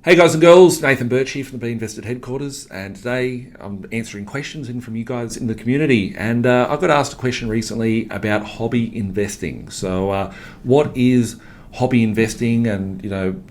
Hey guys and girls, Nathan Birch here from the B.Invested headquarters, and today I'm answering questions in from you guys in the community. And I got asked a question recently about hobby investing. So what is hobby investing, and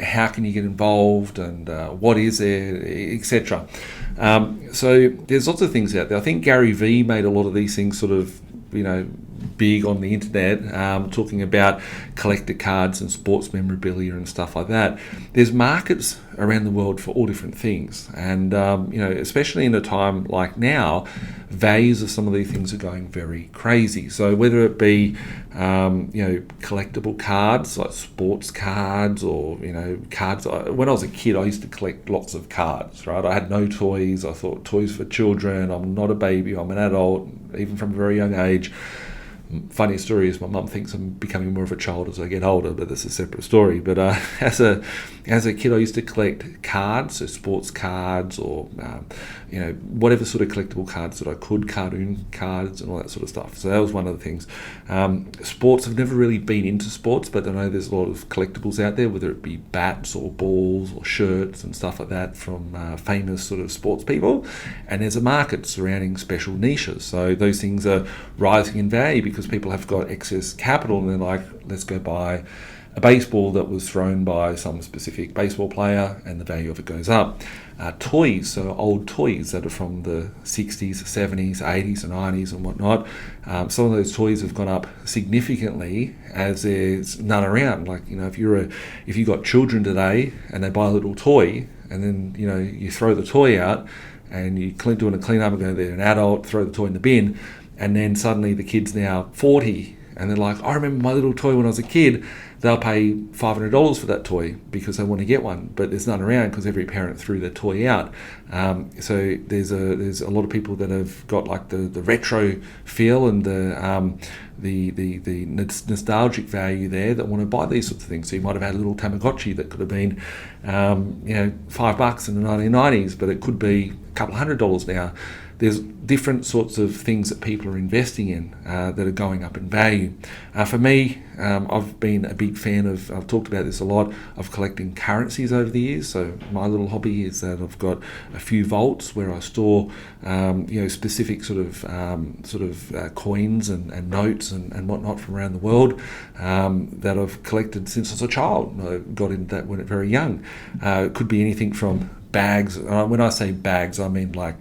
how can you get involved, and what is there, etc. So there's lots of things out there. I think Gary Vee made a lot of these things sort of big on the internet, talking about collector cards and sports memorabilia and stuff like that. There's markets around the world for all different things, and especially in a time like now, values of some of these things are going very crazy. So whether it be collectible cards like sports cards, or cards. When I was a kid, I used to collect lots of cards. Right, I had no toys. I thought toys for children. I'm not a baby. I'm an adult, even from a very young age. Funny story is my mum thinks I'm becoming more of a child as I get older, but that's a separate story. But as a kid, I used to collect cards, so sports cards, or whatever sort of collectible cards that I could, cartoon cards and all that sort of stuff. So that was one of the things. Sports, I've never really been into sports, but I know there's a lot of collectibles out there, whether it be bats or balls or shirts and stuff like that from famous sort of sports people. And there's a market surrounding special niches. So those things are rising in value because people have got excess capital, and they're like, let's go buy a baseball that was thrown by some specific baseball player, and the value of it goes up. Toys, so old toys that are from the 60s, 70s, 80s and 90s and whatnot. Some of those toys have gone up significantly as there's none around. Like, if you got children today and they buy a little toy, and then you throw the toy out and you doing a clean up and go, they're an adult, throw the toy in the bin, and then suddenly the kid's now 40 and they're like, I remember my little toy when I was a kid. They'll pay $500 for that toy because they want to get one, but there's none around because every parent threw their toy out. So there's a lot of people that have got like the retro feel and the nostalgic value there that want to buy these sorts of things. So you might have had a little Tamagotchi that could have been $5 in the 1990s, but it could be a couple $100 now. There's different sorts of things that people are investing in that are going up in value. For me, I've been a big fan of, I've talked about this a lot, of collecting currencies over the years. So my little hobby is that I've got a few vaults where I store specific sort of coins and notes and whatnot from around the world that I've collected since I was a child. I got into that when I was very young. It could be anything from bags. When I say bags, I mean like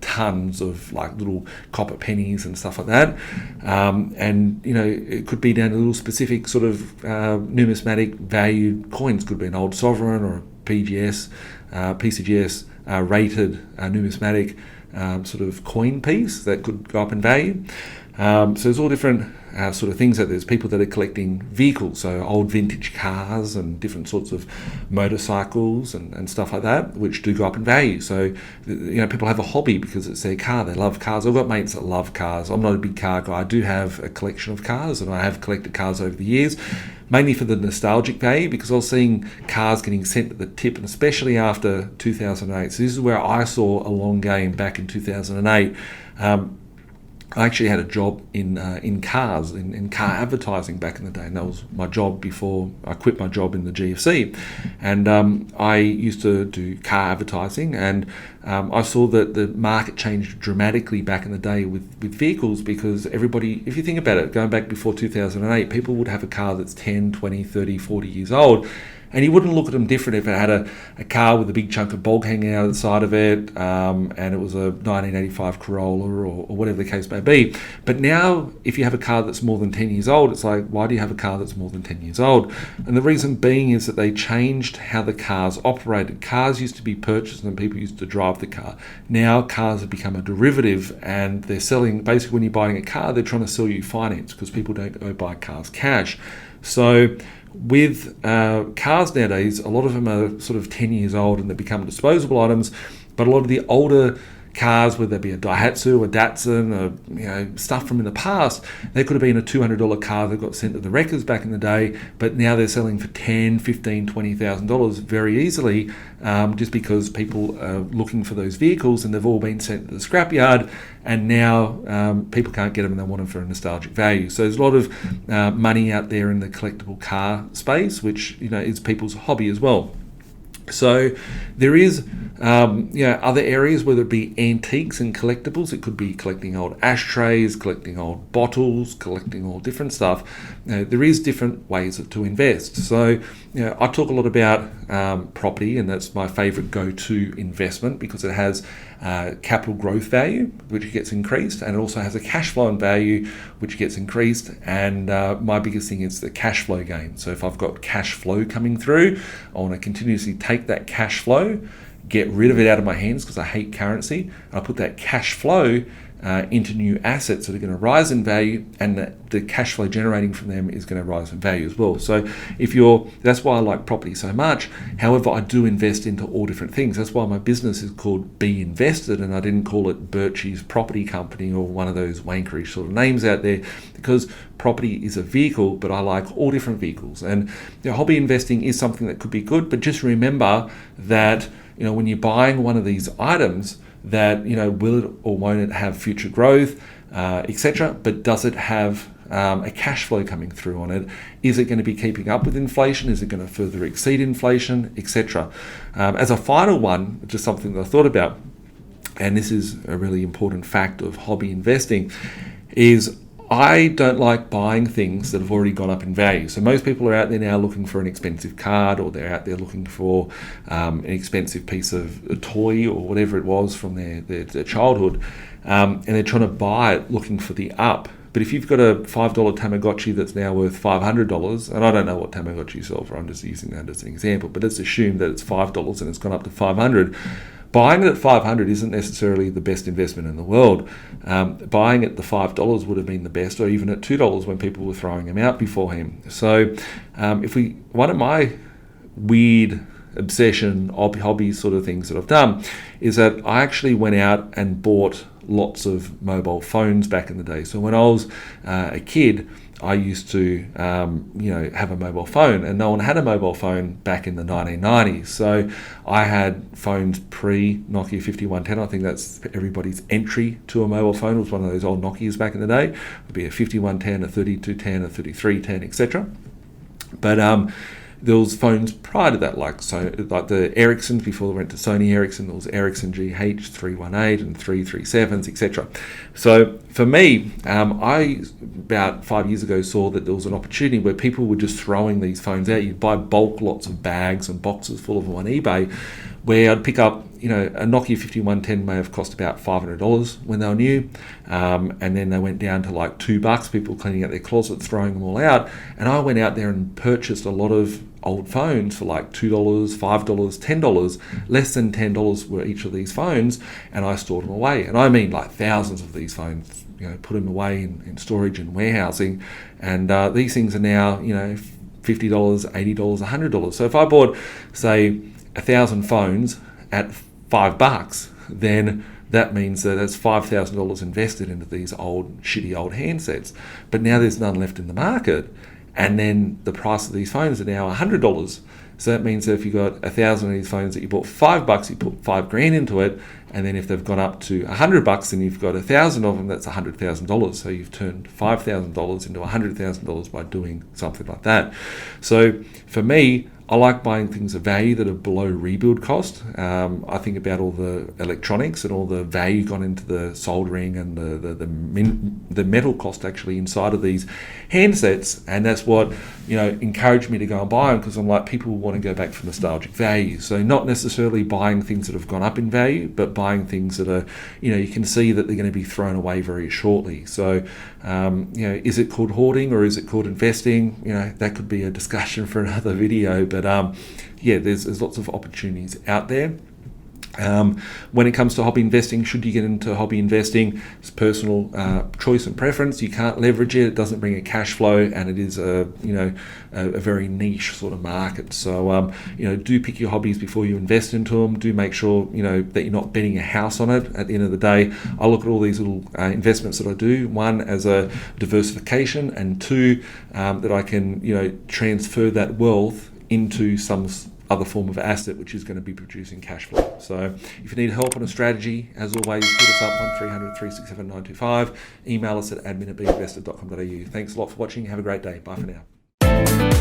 tons of like little copper pennies and stuff like that, and it could be down to little specific sort of numismatic valued coins. Could be an old sovereign or a PCGS rated numismatic sort of coin piece that could go up in value. So there's all different sort of things. That there's people that are collecting vehicles, so old vintage cars and different sorts of motorcycles and stuff like that, which do go up in value. So people have a hobby because it's their car. They love cars. I've got mates that love cars. I'm not a big car guy. I do have a collection of cars, and I have collected cars over the years, mainly for the nostalgic value, because I was seeing cars getting sent at the tip, and especially after 2008. So this is where I saw a long game back in 2008. I actually had a job in cars, in car advertising back in the day, and that was my job before I quit my job in the GFC. And I used to do car advertising, and I saw that the market changed dramatically back in the day with vehicles, because everybody, if you think about it, going back before 2008, people would have a car that's 10, 20, 30, 40 years old. And you wouldn't look at them different if it had a car with a big chunk of bog hanging out of the side of it, and it was a 1985 Corolla or whatever the case may be. But now, if you have a car that's more than 10 years old, it's like, why do you have a car that's more than 10 years old? And the reason being is that they changed how the cars operated. Cars used to be purchased and people used to drive the car. Now cars have become a derivative, and they're selling, basically when you're buying a car, they're trying to sell you finance, because people don't go buy cars cash. So with cars nowadays, a lot of them are sort of 10 years old and they become disposable items, but a lot of the older cars, whether they be a Daihatsu, a Datsun, or stuff from in the past, they could have been a $200 car that got sent to the wreckers back in the day, but now they're selling for $10,000, $15,000, $20,000 very easily, just because people are looking for those vehicles and they've all been sent to the scrapyard, and now people can't get them and they want them for a nostalgic value. So there's a lot of money out there in the collectible car space, which is people's hobby as well. So there is, other areas, whether it be antiques and collectibles. It could be collecting old ashtrays, collecting old bottles, collecting all different stuff. There is different ways to invest. So, I talk a lot about property, and that's my favourite go-to investment because it has capital growth value, which gets increased, and it also has a cash flow and value, which gets increased. And my biggest thing is the cash flow gain. So if I've got cash flow coming through, I want to continuously take that cash flow, get rid of it out of my hands because I hate currency. I put that cash flow into new assets that are going to rise in value, and the cash flow generating from them is going to rise in value as well. So that's why I like property so much. However, I do invest into all different things. That's why my business is called B.Invested, and I didn't call it Birchie's Property Company or one of those wankerish sort of names out there, because property is a vehicle, but I like all different vehicles. And hobby investing is something that could be good, but just remember that when you're buying one of these items, that will it or won't it have future growth, etc. But does it have a cash flow coming through on it? Is it going to be keeping up with inflation? Is it going to further exceed inflation, etc.? As a final one, just something that I thought about, and this is a really important fact of hobby investing, is I don't like buying things that have already gone up in value. So most people are out there now looking for an expensive card, or they're out there looking for an expensive piece of a toy or whatever it was from their childhood, and they're trying to buy it looking for the up. But if you've got a $5 Tamagotchi that's now worth $500, and I don't know what Tamagotchi sell for, I'm just using that as an example, but let's assume that it's $5 and it's gone up to $500. Buying it at $500 isn't necessarily the best investment in the world. Buying at the $5 would have been the best, or even at $2 when people were throwing them out beforehand. So one of my weird obsession, hobby sort of things that I've done is that I actually went out and bought lots of mobile phones back in the day. So when I was a kid, I used to, have a mobile phone, and no one had a mobile phone back in the 1990s. So I had phones pre-Nokia 5110. I think that's everybody's entry to a mobile phone. It was one of those old Nokias back in the day. It would be a 5110, a 3210, a 3310, etc. But there was phones prior to that, like the Ericssons before they went to Sony Ericsson. There was Ericsson GH318 and 337s, etc. So for me, I about 5 years ago saw that there was an opportunity where people were just throwing these phones out. You'd buy bulk lots of bags and boxes full of them on eBay, where I'd pick up, a Nokia 5110 may have cost about $500 when they were new, and then they went down to like $2, people cleaning out their closets, throwing them all out. And I went out there and purchased a lot of old phones for like $2, $5, $10. Less than $10 were each of these phones, and I stored them away. And I mean like thousands of these phones, put them away in storage and warehousing. And these things are now, $50, $80, $100. So if I bought, say, 1,000 phones at $5, then that means that that's $5,000 invested into these shitty old handsets. But now there's none left in the market, and then the price of these phones are now $100. So that means that if you got 1,000 of these phones that you bought $5, you put $5,000 into it, and then if they've gone up to $100, then you've got 1,000 of them. That's $100,000. So you've turned $5,000 into $100,000 by doing something like that. So for me, I like buying things of value that are below rebuild cost. I think about all the electronics and all the value gone into the soldering and the metal cost actually inside of these handsets, and that's what encouraged me to go and buy them, because I'm like, people want to go back for nostalgic value. So not necessarily buying things that have gone up in value, but buying things that are, you can see that they're going to be thrown away very shortly. So is it called hoarding or is it called investing? That could be a discussion for another video. But there's lots of opportunities out there. When it comes to hobby investing, should you get into hobby investing? It's personal choice and preference. You can't leverage it. It doesn't bring a cash flow, and it is a very niche sort of market. So do pick your hobbies before you invest into them. Do make sure that you're not betting a house on it. At the end of the day, I look at all these little investments that I do. One, as a diversification, and two, that I can transfer that wealth into some other form of asset which is going to be producing cash flow. So if you need help on a strategy, as always, hit us up 1300 367 925. Email us at admin@binvested.com.au. Thanks a lot for watching. Have a great day. Bye for now.